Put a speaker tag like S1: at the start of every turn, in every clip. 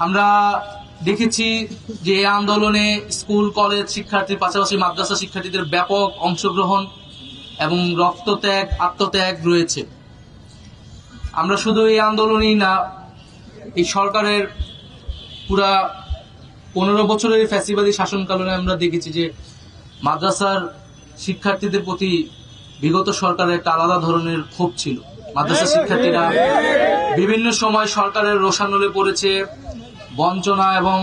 S1: আমরা দেখেছি যে এই আন্দোলনে স্কুল কলেজ শিক্ষার্থীর পাশাপাশি মাদ্রাসা শিক্ষার্থীদের ব্যাপক অংশগ্রহণ এবং রক্তত্যাগ আত্মত্যাগ রয়েছে। আমরা শুধু এই আন্দোলনই না, এই সরকারের পুরা 15 বছরের ফ্যাসিবাদী শাসনকালে আমরা দেখেছি যে মাদ্রাসার শিক্ষার্থীদের প্রতি বিগত সরকারের একটা আলাদা ধরনের ক্ষোভ ছিল। মাদ্রাসা শিক্ষার্থীরা বিভিন্ন সময় সরকারের রোষানলে পড়েছে, বঞ্চনা এবং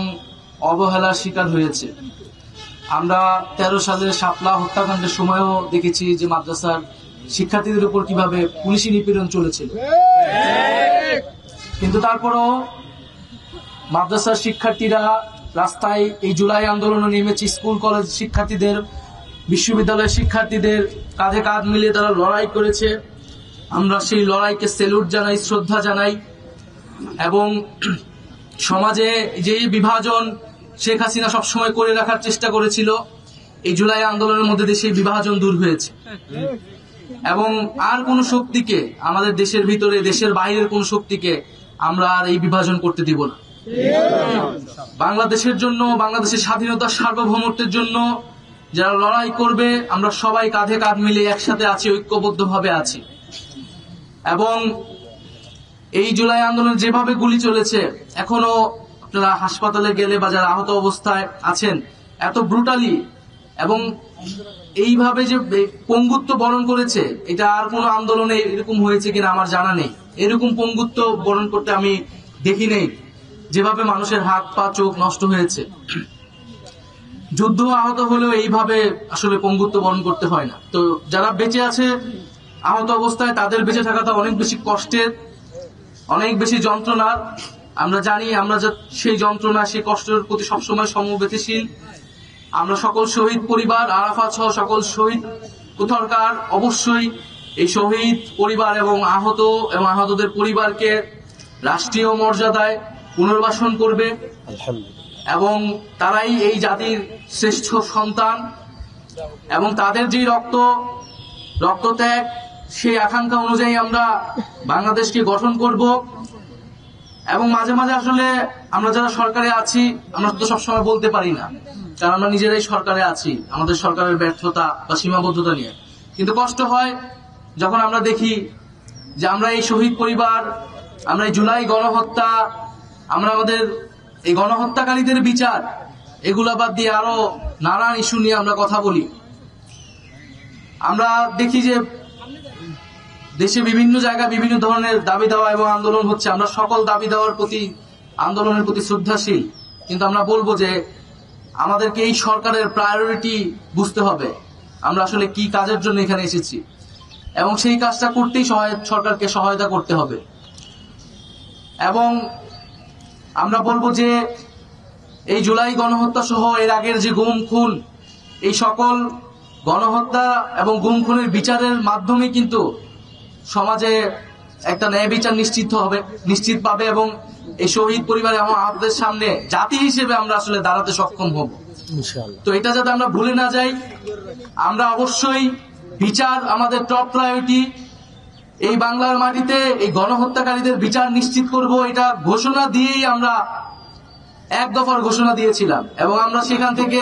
S1: অবহেলার শিকার হয়েছে। আমরা 13 সালের শাপলা হত্যাকাণ্ডের সময়ও দেখেছি যে মাদ্রাসার শিক্ষার্থীদের উপর কিভাবে পুলিশি নিপীড়ন চলেছিল। কিন্তু তারপরও মাদ্রাসার শিক্ষার্থীরা রাস্তায় এই জুলাই আন্দোলনে নেমেছে। স্কুল কলেজ শিক্ষার্থীদের, বিশ্ববিদ্যালয়ের শিক্ষার্থীদের কাঁধে কাঁধ মিলিয়ে তারা লড়াই করেছে। আমরা সেই লড়াইকে স্যালুট জানাই, শ্রদ্ধা জানাই। এবং সমাজে যে বিভাজন শেখ হাসিনা সবসময় করে রাখার চেষ্টা করেছিল, এই জুলাই আন্দোলনের মধ্যে দিয়ে সেই বিভাজন দূর হয়েছে। এবং আর কোন শক্তিকে, আমাদের দেশের ভিতরে দেশের বাইরের কোন শক্তিকে আমরা আর এই বিভাজন করতে দিব না। বাংলাদেশের জন্য, বাংলাদেশের স্বাধীনতার সার্বভৌমত্বের জন্য যারা লড়াই করবে, আমরা সবাই কাঁধে কাঁধ মিলে একসাথে আছি, ঐক্যবদ্ধভাবে আছি। এবং এই জুলাই আন্দোলন যেভাবে গুলি চলেছে, এখনো আপনারা হাসপাতালে গেলে বা যারা আহত অবস্থায় আছেন, এত ব্রুটালি এবং এইভাবে যে পঙ্গুত্ব বরণ করেছে, এটা আর কোন আন্দোলনে এরকম হয়েছে কিনা আমার জানা নেই। এরকম পঙ্গুত্ব বরণ করতে আমি দেখি নেই, যেভাবে মানুষের হাত পা চোখ নষ্ট হয়েছে। যুদ্ধ আহত হলেও এইভাবে আসলে পঙ্গুত্ব বরণ করতে হয় না। তো যারা বেঁচে আছে আহত অবস্থায়, তাদের বেঁচে থাকাটা অনেক বেশি কষ্টের, অনেক বেশি যন্ত্রণার। আমরা জানি, আমরা সেই যন্ত্রণা, সেই কষ্টের প্রতি সবসময় সমবেদনশীল। আমরা সকল শহীদ পরিবার, আরাফাত সহ সকল শহীদ কোথাকার অবশ্যই এই শহীদ পরিবার এবং আহতদের পরিবারকে রাষ্ট্রীয় মর্যাদায় পুনর্বাসন করবে। এবং তারাই এই জাতির শ্রেষ্ঠ সন্তান, এবং তাদের যে রক্তত্যাগ, সেই আকাঙ্ক্ষা অনুযায়ী আমরা বাংলাদেশকে গঠন করব। এবং মাঝে মাঝে আসলে আমরা যারা সরকারে আছি, আমরা তো সবসময় বলতে পারি না, কারণ আমরা নিজেরাই সরকারে আছি, আমাদের সরকারের ব্যর্থতা বা সীমাবদ্ধতা নিয়ে। কিন্তু কষ্ট হয় যখন আমরা দেখি যে আমরা এই শহীদ পরিবার, আমরা এই জুলাই গণহত্যা, আমরা আমাদের এই গণহত্যাকারীদের বিচার, এগুলা বাদ দিয়ে আরো নানান ইস্যু নিয়ে আমরা কথা বলি। আমরা দেখি যে দেশে বিভিন্ন জায়গায় বিভিন্ন ধরনের দাবি দেওয়া এবং আন্দোলন হচ্ছে। আমরা সকল দাবি দেওয়ার প্রতি, আন্দোলনের প্রতি শ্রদ্ধাশীল, কিন্তু আমরা বলবো যে আমাদেরকে এই সরকারের প্রায়োরিটি বুঝতে হবে, আমরা আসলে কি কাজের জন্য এখানে এসেছি, এবং সেই কাজটা করতেই সরকারকে সহায়তা করতে হবে। এবং আমরা বলবো যে এই জুলাই গণহত্যা সহ এর আগের যে গুম খুন, এই সকল গণহত্যা এবং গুম খুনের বিচারের মাধ্যমে কিন্তু সমাজে একটা ন্যায় বিচার নিশ্চিত পাবে, এবং এই শহীদ পরিবার এবং আহতদের সামনে জাতি হিসেবে আমরা আসলে দাঁড়াতে সক্ষম হব। তো এটা যাতে আমরা ভুলে না যাই, আমরা অবশ্যই বিচার আমাদের টপ প্রায়োরিটি। এই বাংলার মাটিতে এই গণহত্যাকারীদের বিচার নিশ্চিত করব, এটা ঘোষণা দিয়েই আমরা এক দফার ঘোষণা দিয়েছিলাম, এবং আমরা সেখান থেকে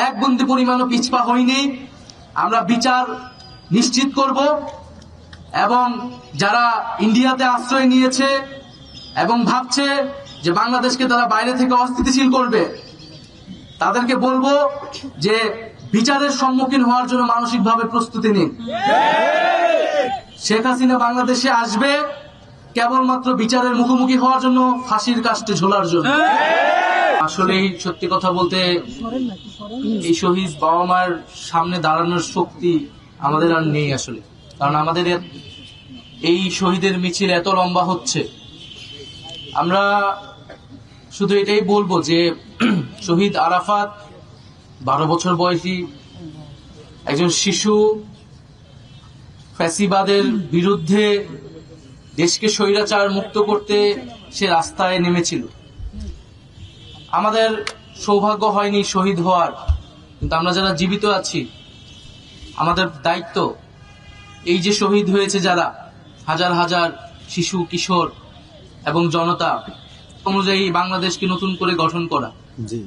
S1: এক বিন্দু পরিমাণও পিছপা হইনি। আমরা বিচার নিশ্চিত করব। এবং যারা ইন্ডিয়াতে আশ্রয় নিয়েছে এবং ভাবছে যে বাংলাদেশকে তারা বাইরে থেকে অস্থিতিশীল করবে, তাদেরকে বলবো যে বিচারের সম্মুখীন হওয়ার জন্য মানসিকভাবে প্রস্তুতি নিন। শেখ হাসিনা বাংলাদেশে আসবে কেবলমাত্র বিচারের মুখোমুখি হওয়ার জন্য, ফাঁসির কাস্টে ঝোলার জন্য। আসলে সত্যি কথা বলতে, এই শহীদ বাবা মার সামনে দাঁড়ানোর শক্তি আমাদের আর নেই আসলে। কারণ আমাদের এই শহীদের মিছিল এত লম্বা হচ্ছে। আমরা শুধু এটাই বলবো যে শহীদ আরাফাত 12 বছর বয়সী একজন শিশু, ফ্যাসিবাদের বিরুদ্ধে দেশকে স্বৈরাচার মুক্ত করতে সে রাস্তায় নেমেছিল। আমাদের সৌভাগ্য হয়নি শহীদ হওয়ার, কিন্তু আমরা যারা জীবিত আছি, আমাদের দায়িত্ব এই যে শহীদ হয়েছে যারা, হাজার হাজার শিশু, কিশোর এবং জনতা, অনুযায়ী বাংলাদেশকে নতুন করে গঠন করা।
S2: জি।